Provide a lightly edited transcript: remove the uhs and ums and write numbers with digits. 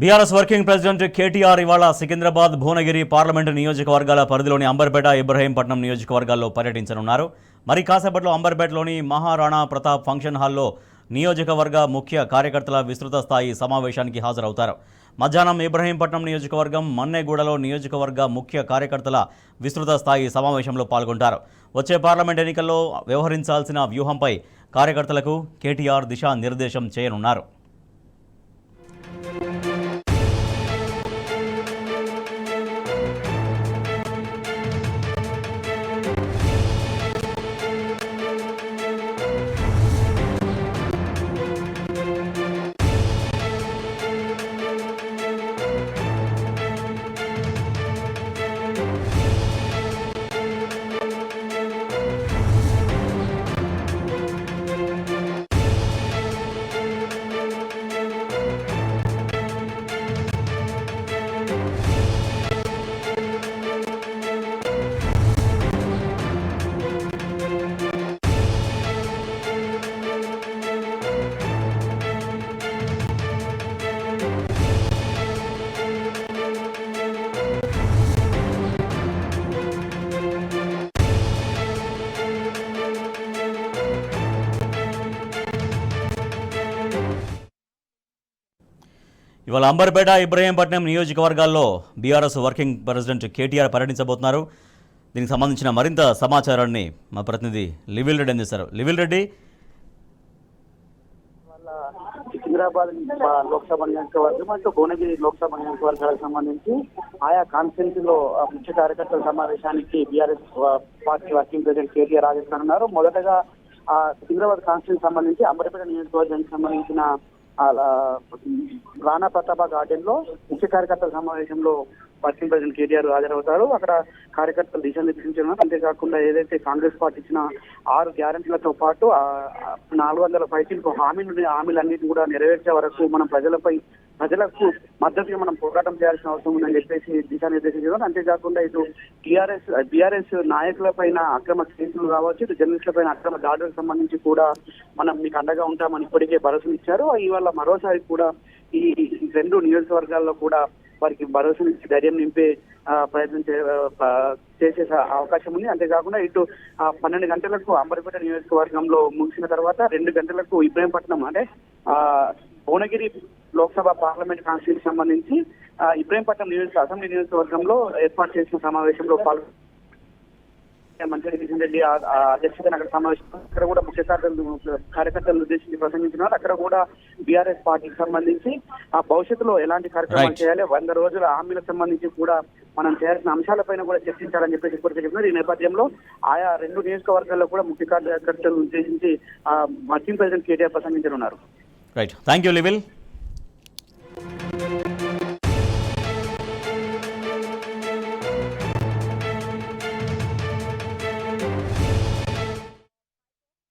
BRS working president KTR ఇవాళ Secunderabad, Bhuvanagiri parliament నియోజకవర్గాల పరిధిలోని అంబర్పేట, ఇబ్రహీంపట్నం నియోజకవర్గాల్లో పర్యటించనున్నారు. మరి కాసేపట్లో అంబర్పేటలోని మహారాణా ప్రతాప్ ఫంక్షన్ హాల్లో నియోజకవర్గ ముఖ్య కార్యకర్తల విస్తృత స్థాయి సమావేశానికి హాజరవుతారు. మధ్యాహ్నం ఇబ్రహీంపట్నం నియోజకవర్గం మన్నెగూడలో నియోజకవర్గ ముఖ్య కార్యకర్తల విస్తృత స్థాయి సమావేశంలో పాల్గొంటారు. వచ్చే పార్లమెంట్ ఎన్నికల్లో వ్యవహరించాల్సిన వ్యూహంపై కార్యకర్తలకు కేటీఆర్ దిశానిర్దేశం చేయనున్నారు. ఇవాళ అంబర్పేట, ఇబ్రహీంపట్నం నియోజకవర్గాల్లో బీఆర్ఎస్ వర్కింగ్ ప్రెసిడెంట్ కేటీఆర్ పర్యటించబోతున్నారు. దీనికి సంబంధించిన మరింత సమాచారాన్ని మా ప్రతినిధి లివిల్ రెడ్డి అందిస్తారు. లివిల్ రెడ్డి, సికింద్రాబాద్ లోక్సభ నియోజకవర్గం మరియు భువనగిరి లోక్సభ నియోజకవర్గాలకు సంబంధించి ఆయా కాన్ఫరెన్స్ లో ముఖ్య కార్యకర్తల సమావేశానికి BRS party working president KTR హాజరవుతున్నారు. మొదటగా సికింద్రాబాద్ కాన్ఫరెన్స్ సంబంధించి అంబర్పేట నియోజకవర్గానికి సంబంధించిన రాణా ప్రతాప గార్డెన్ లో ముఖ్య కార్యకర్తల సమావేశంలో వర్కింగ్ ప్రెసిడెంట్ కేటీఆర్ హాజరవుతారు. అక్కడ కార్యకర్తలు దిశానిర్దేశించారు. అంతేకాకుండా ఏదైతే కాంగ్రెస్ పార్టీ ఇచ్చిన 6 గ్యారంటీలతో పాటు 400 పైసలకు హామీలన్నింటినీ కూడా నెరవేర్చే వరకు మనం ప్రజలకు మద్దతుగా మనం పోరాటం చేయాల్సిన అవసరం ఉందని చెప్పేసి దిశానిర్దేశించారు. అంతేకాకుండా ఇటు బీఆర్ఎస్ నాయకుల పైన అక్రమ కేసులు కావచ్చు, ఇటు జర్నలిస్టుల పైన అక్రమ దాడులకు సంబంధించి కూడా మనం మీకు అండగా ఉంటామని ఇప్పటికే భరోసానిచ్చారు. ఇవాళ మరోసారి కూడా ఈ 2 నియోజకవర్గాల్లో కూడా వారికి భరోసానిచ్చి ధైర్యం నింపే ప్రయత్నం చేసే అవకాశం ఉంది. అంతేకాకుండా ఇటు 12 గంటలకు అంబర్పేట నియోజకవర్గంలో ముగిసిన తర్వాత 2 గంటలకు ఇబ్రహీంపట్నం అంటే భువనగిరి లోక్సభ పార్లమెంట్ కాన్స్టిట్యూన్సీ సంబంధించి ఇబ్రహీంపట్నం అసెంబ్లీ నియోజకవర్గంలో ఏర్పాటు చేసిన సమావేశంలో మంత్రి కిషన్ రెడ్డి అధ్యక్షతన అక్కడ సమావేశం, అక్కడ కూడా ముఖ్య కార్యకర్తలను ఉద్దేశించి ప్రసంగించినారు. అక్కడ కూడా బీఆర్ఎస్ పార్టీకి సంబంధించి భవిష్యత్తులో ఎలాంటి కార్యక్రమాలు చేయాలి, 100 రోజుల హామీలకు సంబంధించి కూడా మనం చేయాల్సిన అంశాలపైన కూడా చర్చించాలని చెప్పేసి ఇప్పటికే చెప్తున్నారు. ఈ నేపథ్యంలో ఆయా 2 నియోజకవర్గాల్లో కూడా ముఖ్య కార్యకర్తలను ఉద్దేశించి వర్కింగ్ ప్రెసిడెంట్ కేటీఆర్ ప్రసంగించనున్నారు. Right, thank you లివిల్.